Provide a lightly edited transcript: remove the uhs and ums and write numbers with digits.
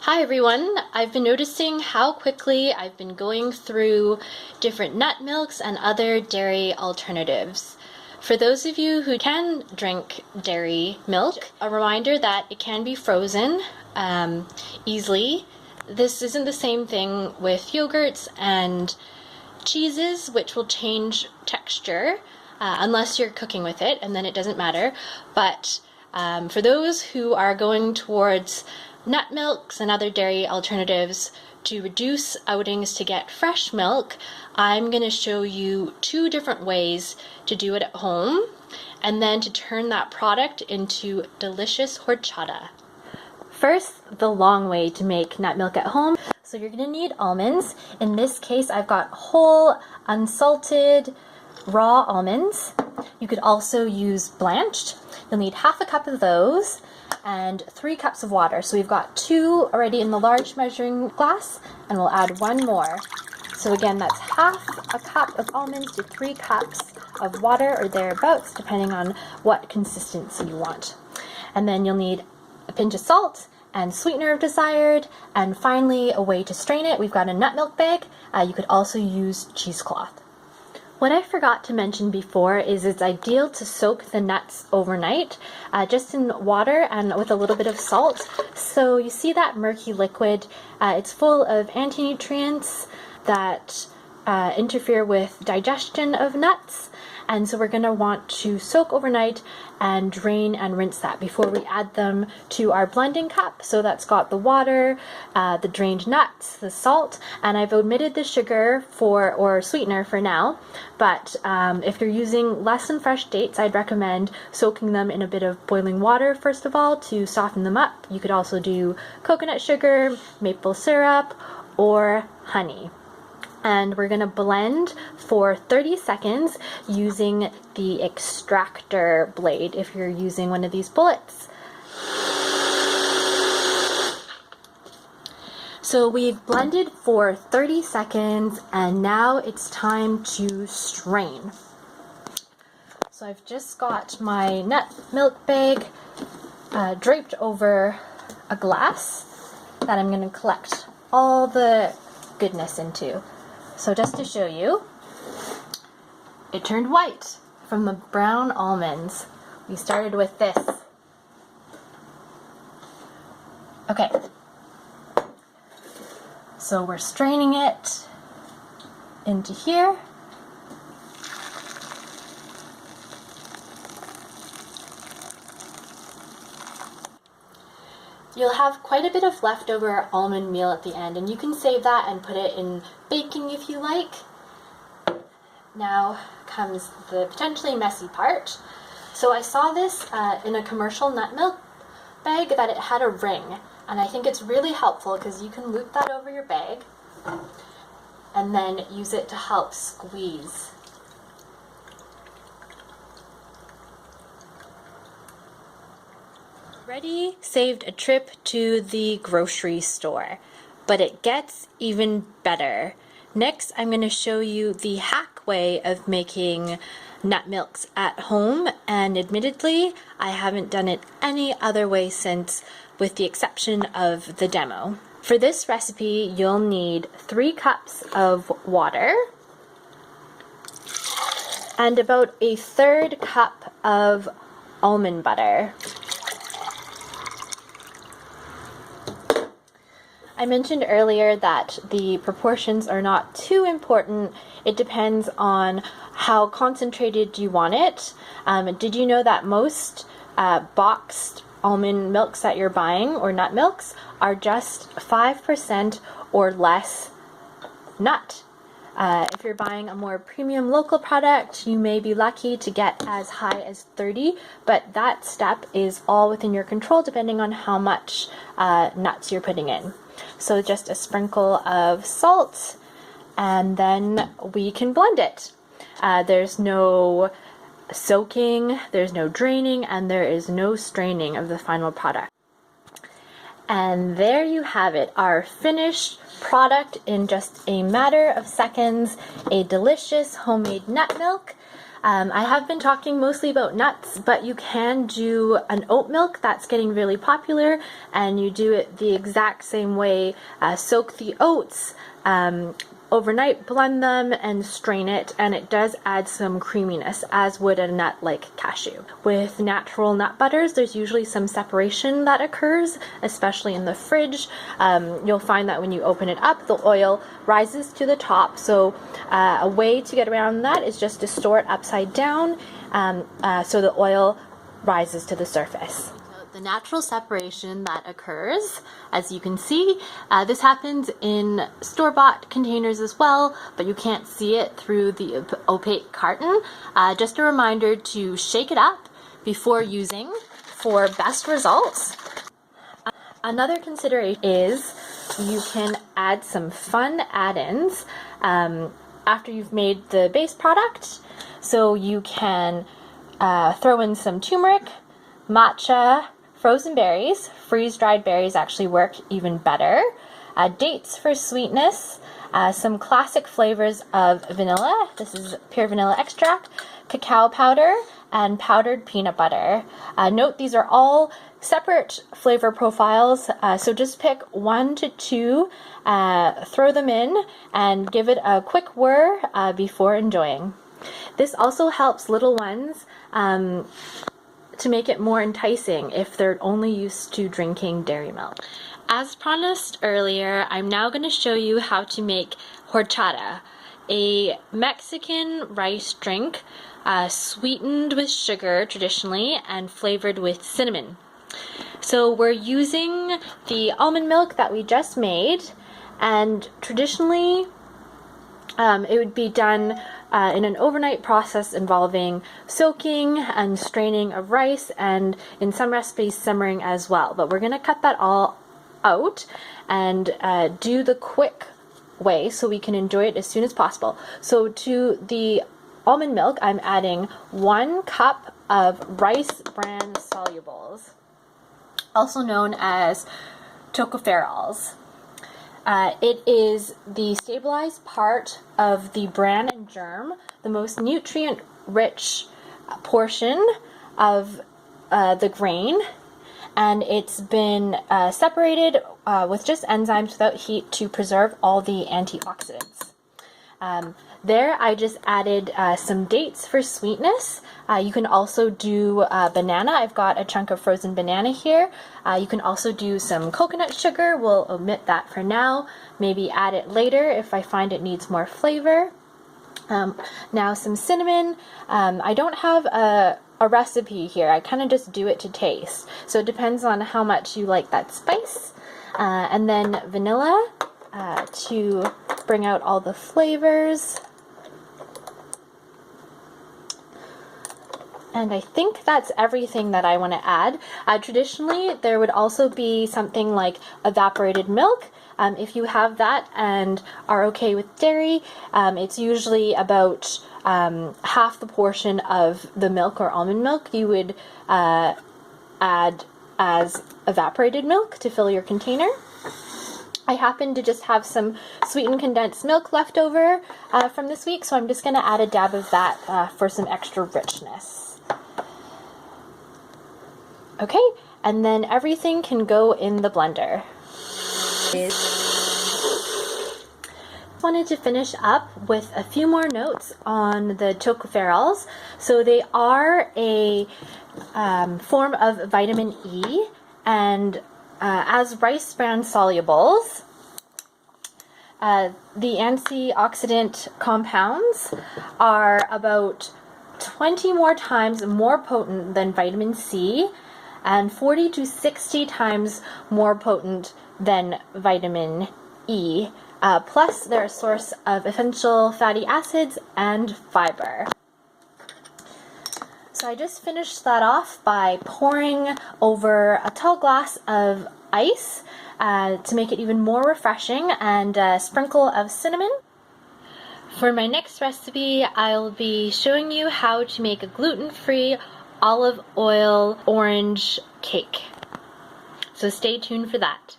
Hi everyone! I've been noticing how quickly I've been going through different nut milks and other dairy alternatives. For those of you who can drink dairy milk, a reminder that it can be frozen easily. This isn't the same thing with yogurts and cheeses, which will change texture unless you're cooking with it, and then it doesn't matter. But for those who are going towards nut milks and other dairy alternatives to reduce outings to get fresh milk, I'm going to show you two different ways to do it at home and then to turn that product into delicious horchata. First, the long way to make nut milk at home. So you're going to need almonds. In this case, I've got whole, unsalted, raw almonds. You could also use blanched. You'll need half a cup of those and 3 cups of water. So we've got 2 already in the large measuring glass, and we'll add 1 more. So again, that's half a cup of almonds to 3 cups of water or thereabouts, depending on what consistency you want. And then you'll need a pinch of salt and sweetener if desired, and finally a way to strain it. We've got a nut milk bag. You could also use cheesecloth. What I forgot to mention before is it's ideal to soak the nuts overnight, just in water and with a little bit of salt. So you see that murky liquid, it's full of anti-nutrients that interfere with digestion of nuts. And so we're going to want to soak overnight and drain and rinse that before we add them to our blending cup. So that's got the water, the drained nuts, the salt, and I've omitted the sugar or sweetener for now. But if you're using less than fresh dates, I'd recommend soaking them in a bit of boiling water first of all to soften them up. You could also do coconut sugar, maple syrup, or honey. And we're going to blend for 30 seconds using the extractor blade if you're using one of these bullets. So we've blended for 30 seconds and now it's time to strain. So I've just got my nut milk bag draped over a glass that I'm going to collect all the goodness into. So just to show you, it turned white from the brown almonds. We started with this. Okay, so we're straining it into here. You'll have quite a bit of leftover almond meal at the end, and you can save that and put it in baking if you like. Now comes the potentially messy part. So I saw this in a commercial nut milk bag that it had a ring, and I think it's really helpful because you can loop that over your bag and then use it to help squeeze. Already saved a trip to the grocery store, but it gets even better. Next, I'm going to show you the hack way of making nut milks at home, and admittedly, I haven't done it any other way since, with the exception of the demo. For this recipe, you'll need 3 cups of water and about a 1/3 cup of almond butter. I mentioned earlier that the proportions are not too important. It depends on how concentrated you want it. Did you know that most boxed almond milks that you're buying, or nut milks, are just 5% or less nut? If you're buying a more premium local product, you may be lucky to get as high as 30, but that step is all within your control depending on how much nuts you're putting in. So just a sprinkle of salt, and then we can blend it. There's no soaking, there's no draining, and there is no straining of the final product. And there you have it, our finished product in just a matter of seconds, a delicious homemade nut milk. I have been talking mostly about nuts, but you can do an oat milk that's getting really popular, and you do it the exact same way. Soak the oats, overnight, blend them, and strain it, and it does add some creaminess, as would a nut like cashew. With natural nut butters, there's usually some separation that occurs, especially in the fridge. You'll find that when you open it up, the oil rises to the top, so a way to get around that is just to store it upside down so the oil rises to the surface. The natural separation that occurs, as you can see, this happens in store-bought containers as well, but you can't see it through the opaque carton. Just a reminder to shake it up before using for best results. Another consideration is you can add some fun add-ins after you've made the base product. So you can throw in some turmeric, matcha, frozen berries. Freeze-dried berries actually work even better. Dates for sweetness. Some classic flavors of vanilla. This is pure vanilla extract, cacao powder, and powdered peanut butter. Note these are all separate flavor profiles, so just pick 1 to 2, throw them in, and give it a quick whir before enjoying. This also helps little ones to make it more enticing if they're only used to drinking dairy milk. As promised earlier, I'm now going to show you how to make horchata, a Mexican rice drink sweetened with sugar traditionally and flavored with cinnamon. So we're using the almond milk that we just made, and traditionally it would be done in an overnight process involving soaking and straining of rice, and in some recipes simmering as well. But we're going to cut that all out and do the quick way so we can enjoy it as soon as possible. So to the almond milk, I'm adding 1 cup of rice bran solubles, also known as tocopherols. It is the stabilized part of the bran and germ, the most nutrient-rich portion of the grain, and it's been separated with just enzymes without heat to preserve all the antioxidants. There I just added some dates for sweetness. You can also do banana. I've got a chunk of frozen banana here. You can also do some coconut sugar. We'll omit that for now. Maybe add it later if I find it needs more flavor. Now some cinnamon. I don't have a recipe here. I kind of just do it to taste. So it depends on how much you like that spice. And then vanilla to bring out all the flavors. And I think that's everything that I want to add. Traditionally, there would also be something like evaporated milk. If you have that and are okay with dairy, it's usually about half the portion of the milk or almond milk you would add as evaporated milk to fill your container. I happen to just have some sweetened condensed milk left over from this week, so I'm just going to add a dab of that for some extra richness. Okay, and then everything can go in the blender. Wanted to finish up with a few more notes on the tocopherols. So they are a form of vitamin E, and as rice bran solubles, the antioxidant compounds are about 20 more times more potent than vitamin C, and 40 to 60 times more potent than vitamin E. Plus, they're a source of essential fatty acids and fiber. So I just finished that off by pouring over a tall glass of ice to make it even more refreshing, and a sprinkle of cinnamon. For my next recipe, I'll be showing you how to make a gluten-free olive oil orange cake. So stay tuned for that.